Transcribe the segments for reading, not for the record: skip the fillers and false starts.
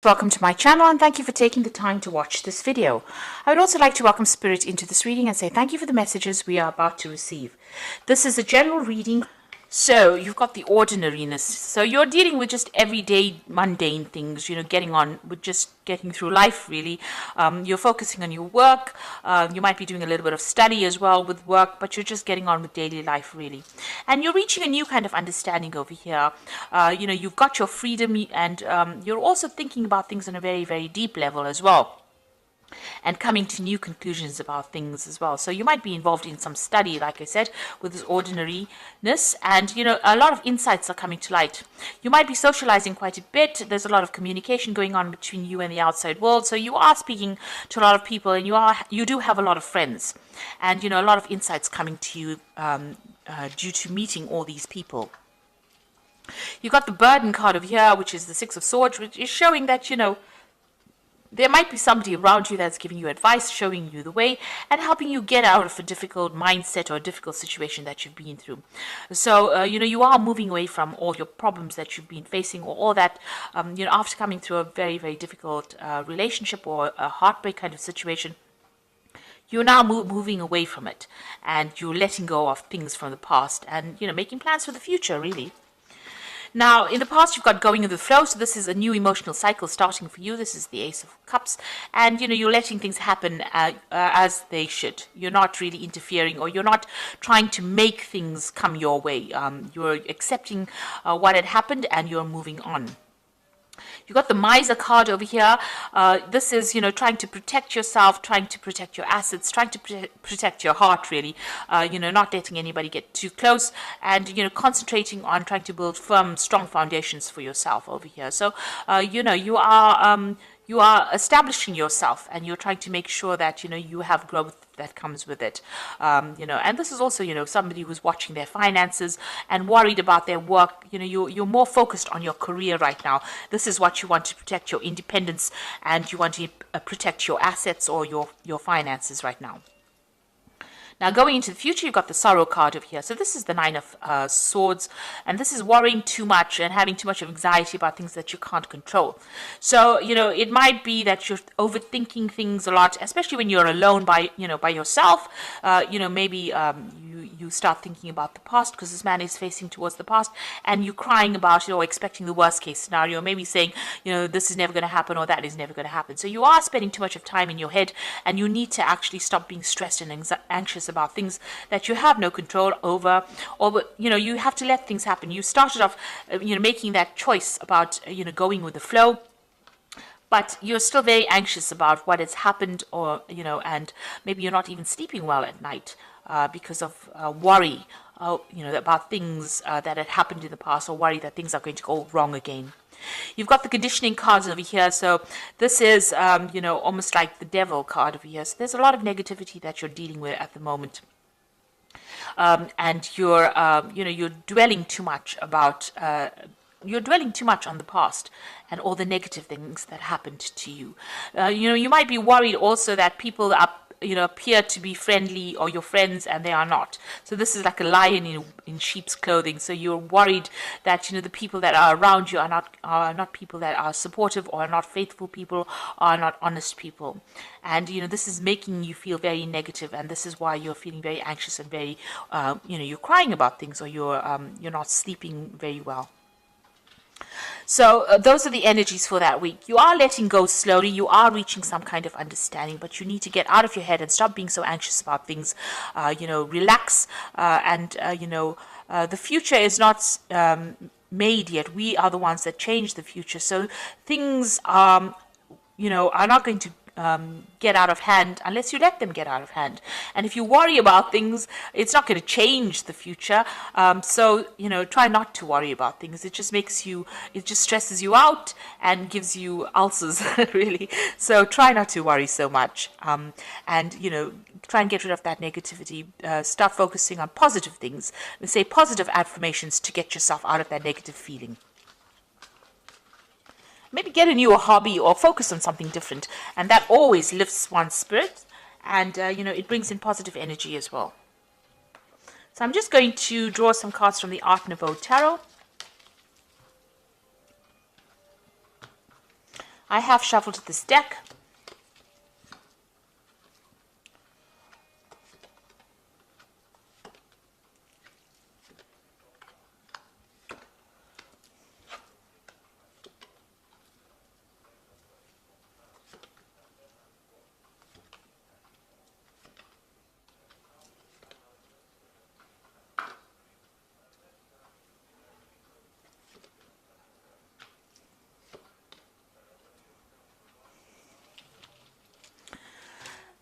Welcome to my channel and thank you for taking the time to watch this video. I would also like to welcome Spirit into this reading and say thank you for the messages we are about to receive. This is a general reading. So you've got the ordinariness. So you're dealing with just everyday mundane things, getting on with just getting through life really. You're focusing on your work. You might be doing a little bit of study as well with work, but you're just getting on with daily life really. And you're reaching a new kind of understanding over here. You've got your freedom and you're also thinking about things on a very, very deep level as well, and coming to new conclusions about things as well. So you might be involved in some study, like I said, with this ordinariness, and a lot of insights are coming to light. You might be socializing quite a bit. There's a lot of communication going on between you and the outside world. So you are speaking to a lot of people, and you do have a lot of friends, and a lot of insights coming to you due to meeting all these people. You've got the burden card over here, which is the Six of Swords, which is showing that there might be somebody around you that's giving you advice, showing you the way, and helping you get out of a difficult mindset or a difficult situation that you've been through. So, you are moving away from all your problems that you've been facing, or all that, after coming through a very, very difficult relationship or a heartbreak kind of situation. You're now moving away from it, and you're letting go of things from the past and, making plans for the future, really. Now, in the past, you've got going with the flow, so this is a new emotional cycle starting for you. This is the Ace of Cups, and, you're letting things happen as they should. You're not really interfering, or you're not trying to make things come your way. You're accepting what had happened, and you're moving on. You've got the Miser card over here. This is, trying to protect yourself, trying to protect your assets, trying to protect your heart, really. Not letting anybody get too close, and, concentrating on trying to build firm, strong foundations for yourself over here. So, you are establishing yourself, and you're trying to make sure that, you have growth that comes with it. And this is also, somebody who's watching their finances and worried about their work. You're more focused on your career right now. This is what you want to protect, your independence, and you want to protect your assets or your finances right now. Now, going into the future, you've got the Sorrow card over here. So this is the Nine of Swords, and this is worrying too much and having too much of anxiety about things that you can't control. So, it might be that you're overthinking things a lot, especially when you're alone by yourself. Maybe you start thinking about the past, because this man is facing towards the past, and you're crying about it or expecting the worst case scenario, maybe saying, this is never going to happen or that is never going to happen. So you are spending too much of time in your head, and you need to actually stop being stressed and anxious about things that you have no control over, or you have to let things happen. You started off making that choice about going with the flow, but you're still very anxious about what has happened, or and maybe you're not even sleeping well at night because of worry about things that had happened in the past, or worry that things are going to go wrong again. You've got the conditioning cards over here. So this is, almost like the Devil card over here. So there's a lot of negativity that you're dealing with at the moment. And you're dwelling too much about, you're dwelling too much on the past and all the negative things that happened to you. You might be worried also that people are appear to be friendly, or your friends, and they are not. So this is like a lion in sheep's clothing. So you're worried that the people that are around you are not people that are supportive, or are not faithful people, or are not honest people. And this is making you feel very negative, and this is why you're feeling very anxious and very you're crying about things, or you're not sleeping very well. So those are the energies for that week. You are letting go slowly. You are reaching some kind of understanding, but you need to get out of your head and stop being so anxious about things. Relax, and the future is not made yet. We are the ones that change the future. So things are not going to get out of hand unless you let them get out of hand. And if you worry about things, it's not going to change the future. So try not to worry about things. It just stresses you out and gives you ulcers really. So try not to worry so much, and try and get rid of that negativity. Start focusing on positive things, and say positive affirmations to get yourself out of that negative feeling. Maybe get a new hobby or focus on something different, and that always lifts one's spirit, and it brings in positive energy as well. So I'm just going to draw some cards from the Art Nouveau Tarot. I have shuffled this deck.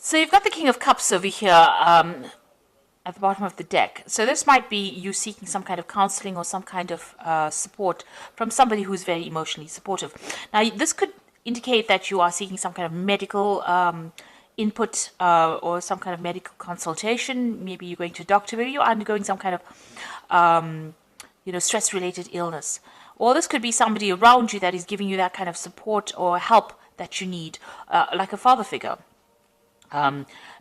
So you've got the King of Cups over here at the bottom of the deck. So this might be you seeking some kind of counseling or some kind of support from somebody who's very emotionally supportive. Now, this could indicate that you are seeking some kind of medical input or some kind of medical consultation. Maybe you're going to a doctor. Maybe you're undergoing some kind of stress-related illness. Or this could be somebody around you that is giving you that kind of support or help that you need, like a father figure.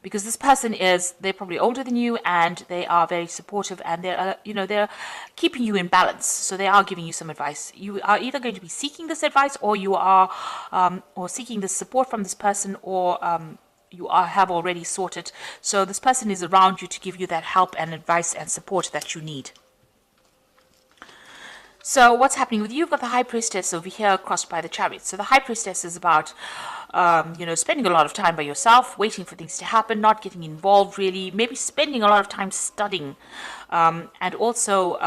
Because this person they're probably older than you and they are very supportive and they're keeping you in balance. So they are giving you some advice. You are either going to be seeking this advice or you are or seeking this support from this person, or have already sorted. So this person is around you to give you that help and advice and support that you need. So what's happening with you? You've got the High Priestess over here crossed by the Chariot. So the High Priestess is about, spending a lot of time by yourself, waiting for things to happen, not getting involved really, maybe spending a lot of time studying, and also,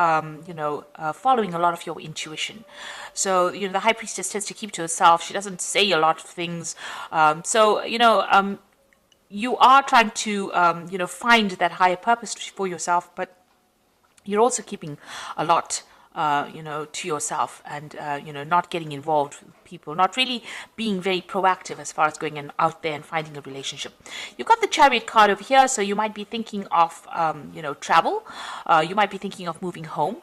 following a lot of your intuition. So, the High Priestess tends to keep to herself. She doesn't say a lot of things. You are trying to, find that higher purpose for yourself, but you're also keeping a lot to yourself and, not getting involved with people, not really being very proactive as far as going out there and finding a relationship. You've got the Chariot card over here, so you might be thinking of, travel. You might be thinking of moving home.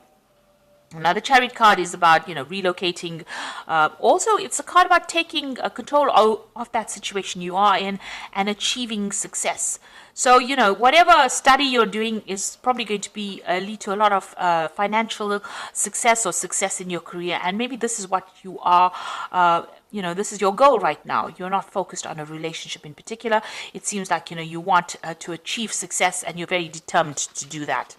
Now, the Chariot card is about, relocating. Also, it's a card about taking control of that situation you are in and achieving success. So, whatever study you're doing is probably going to be lead to a lot of financial success or success in your career. And maybe this is what you are, this is your goal right now. You're not focused on a relationship in particular. It seems like, you want to achieve success and you're very determined to do that.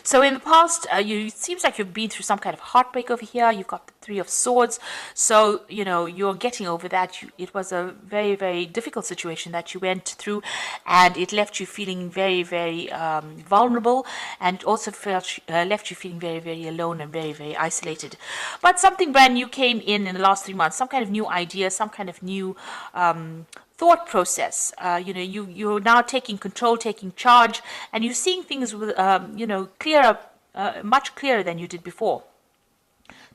So in the past, it seems like you've been through some kind of heartbreak over here. You've got the Three of Swords. So, you're getting over that. It was a very, very difficult situation that you went through, and it left you feeling very, very vulnerable, and also left you feeling very, very alone and very, very isolated. But something brand new came in the last 3 months, some kind of new idea, some kind of new thought process. You're now taking control, taking charge, and you're seeing things with, clearer, much clearer than you did before.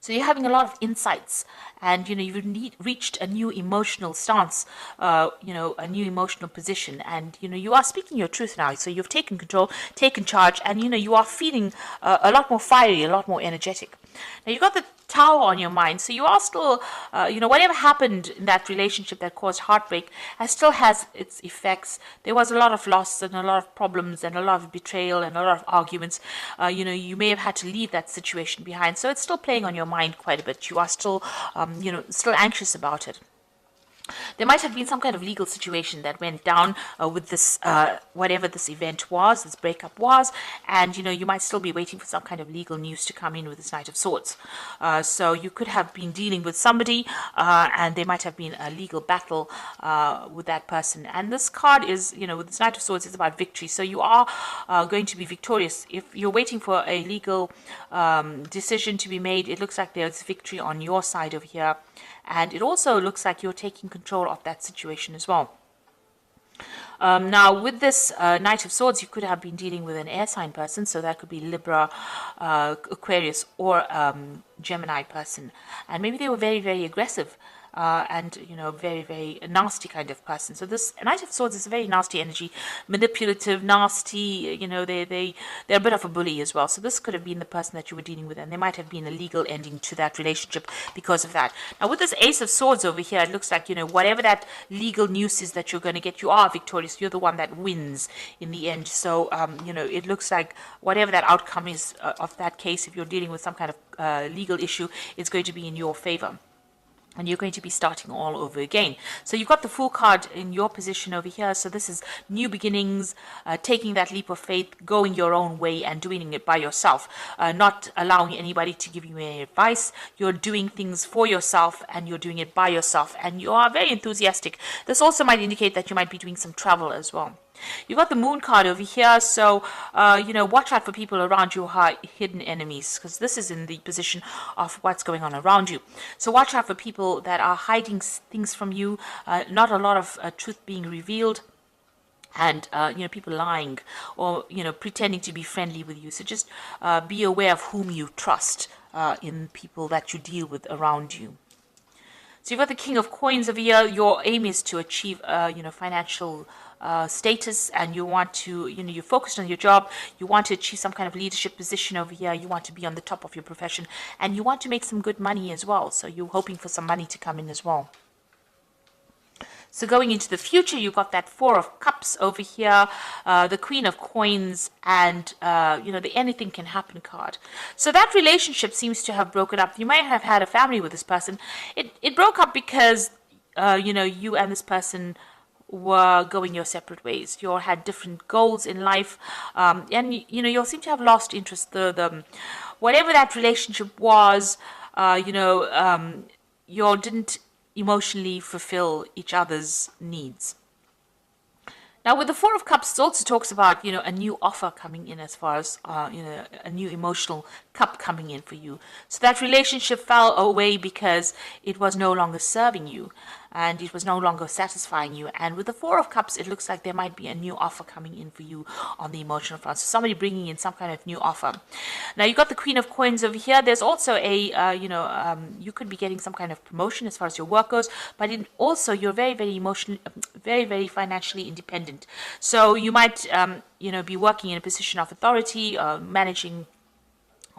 So you're having a lot of insights, and you've reached a new emotional stance, a new emotional position, and you are speaking your truth now. So you've taken control, taken charge, and you are feeling a lot more fiery, a lot more energetic. Now you've got the Tower on your mind, so you are still, whatever happened in that relationship that caused heartbreak still has its effects. There was a lot of loss and a lot of problems and a lot of betrayal and a lot of arguments. You may have had to leave that situation behind, so it's still playing on your mind quite a bit. You are still, still anxious about it. There might have been some kind of legal situation that went down with this, whatever this event was, this breakup was, and you might still be waiting for some kind of legal news to come in with this Knight of Swords. So you could have been dealing with somebody, and there might have been a legal battle with that person. And this card is, with this Knight of Swords, it's about victory. So you are going to be victorious. If you're waiting for a legal decision to be made, it looks like there's victory on your side over here. And it also looks like you're taking control of that situation as well. Now, with this Knight of Swords, you could have been dealing with an air sign person. So that could be Libra, Aquarius, or Gemini person. And maybe they were very, very aggressive. And very, very nasty kind of person. So this Knight of Swords is a very nasty energy, manipulative, nasty. They're a bit of a bully as well. So this could have been the person that you were dealing with, and there might have been a legal ending to that relationship because of that. Now with this Ace of Swords over here, it looks like whatever that legal news is that you're going to get, you are victorious. You're the one that wins in the end. So it looks like whatever that outcome is of that case, if you're dealing with some kind of legal issue, it's going to be in your favor. and you're going to be starting all over again. So you've got the Fool card in your position over here. So this is new beginnings, taking that leap of faith, going your own way and doing it by yourself, not allowing anybody to give you any advice. You're doing things for yourself and you're doing it by yourself, and you are very enthusiastic. This also might indicate that you might be doing some travel as well. You've got the Moon card over here, so, watch out for people around you who are hidden enemies, because this is in the position of what's going on around you. So watch out for people that are hiding things from you, not a lot of truth being revealed, and, people lying or, pretending to be friendly with you. So just be aware of whom you trust in people that you deal with around you. So you've got the King of Coins over here. Your aim is to achieve, financial status, and you want to, you're focused on your job. You want to achieve some kind of leadership position over here. You want to be on the top of your profession, and you want to make some good money as well. So you're hoping for some money to come in as well. So going into the future, you've got that Four of Cups over here, the Queen of Coins, and, the Anything Can Happen card. So that relationship seems to have broken up. You might have had a family with this person. It broke up because, you and this person were going your separate ways. You all had different goals in life, and, you'll seem to have lost interest. The whatever that relationship was, you all didn't emotionally fulfill each other's needs. Now, with the Four of Cups, it also talks about, a new offer coming in, as far as, a new emotional cup coming in for you. So that relationship fell away because it was no longer serving you and it was no longer satisfying you. And with the Four of Cups, it looks like there might be a new offer coming in for you on the emotional front. So somebody bringing in some kind of new offer. Now, you've got the Queen of Coins over here. There's also a, you could be getting some kind of promotion as far as your work goes, but also you're very, very emotionally, very, very financially independent. So you might, be working in a position of authority, managing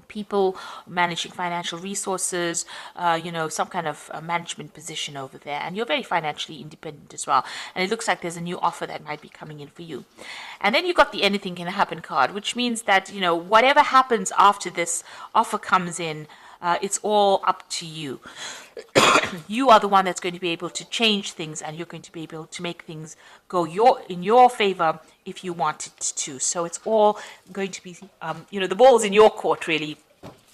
people, managing financial resources, some kind of management position over there. And you're very financially independent as well. And it looks like there's a new offer that might be coming in for you. And then you've got the Anything Can Happen card, which means that, whatever happens after this offer comes in, it's all up to you. You are the one that's going to be able to change things, and you're going to be able to make things go in your favor if you want it to. So it's all going to be, the ball's in your court, really.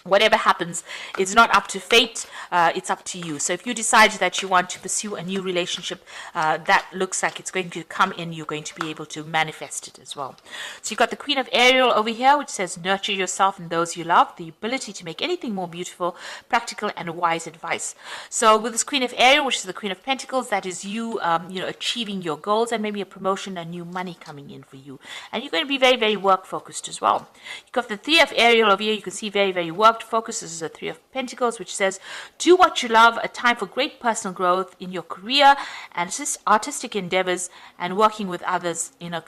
Whatever happens, it's not up to fate, it's up to you. So if you decide that you want to pursue a new relationship, that looks like it's going to come in, you're going to be able to manifest it as well. So you've got the Queen of Ariel over here, which says, nurture yourself and those you love, the ability to make anything more beautiful, practical, and wise advice. So with this Queen of Ariel, which is the Queen of Pentacles, that is you, achieving your goals and maybe a promotion and new money coming in for you. And you're going to be very, very work-focused as well. You've got the Three of Ariel over here, you can see very, very work focus. This is a Three of Pentacles, which says, do what you love, a time for great personal growth in your career and artistic endeavors, and working with others in a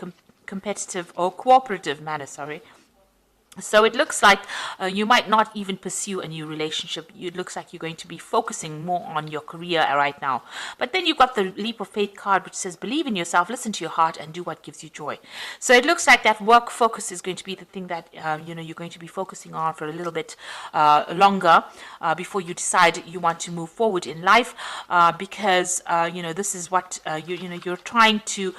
competitive or cooperative manner, So it looks like you might not even pursue a new relationship. It looks like you're going to be focusing more on your career right now. But then you've got the Leap of Faith card, which says, believe in yourself, listen to your heart, and do what gives you joy. So it looks like that work focus is going to be the thing that, you're going to be focusing on for a little bit longer before you decide you want to move forward in life, because, this is what, you're trying to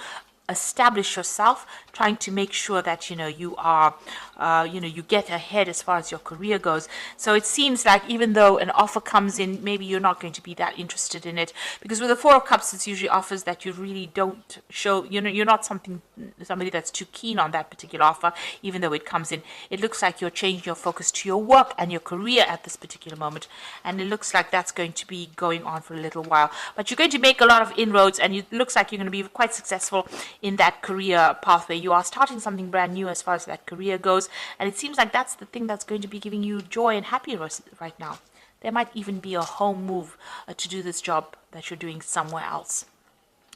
establish yourself, trying to make sure that you are you get ahead as far as your career goes. So it seems like even though an offer comes in, maybe you're not going to be that interested in it, because with the Four of Cups, it's usually offers that you really don't show, you're not somebody that's too keen on that particular offer. Even though it comes in, it looks like you're changing your focus to your work and your career at this particular moment, and it looks like that's going to be going on for a little while. But you're going to make a lot of inroads, and it looks like you're going to be quite successful in that career pathway. You are starting something brand new as far as that career goes, and it seems like that's the thing that's going to be giving you joy and happiness right now. There might even be a home move to do this job that you're doing somewhere else,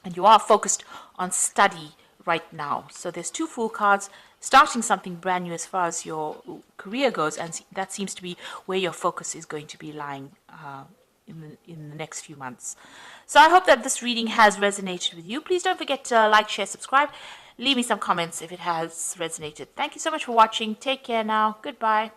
and you are focused on study right now. So there's two Fool cards, starting something brand new as far as your career goes, and that seems to be where your focus is going to be lying in the next few months. So I hope that this reading has resonated with you. Please don't forget to like, share, subscribe. Leave me some comments if it has resonated. Thank you so much for watching. Take care now. Goodbye.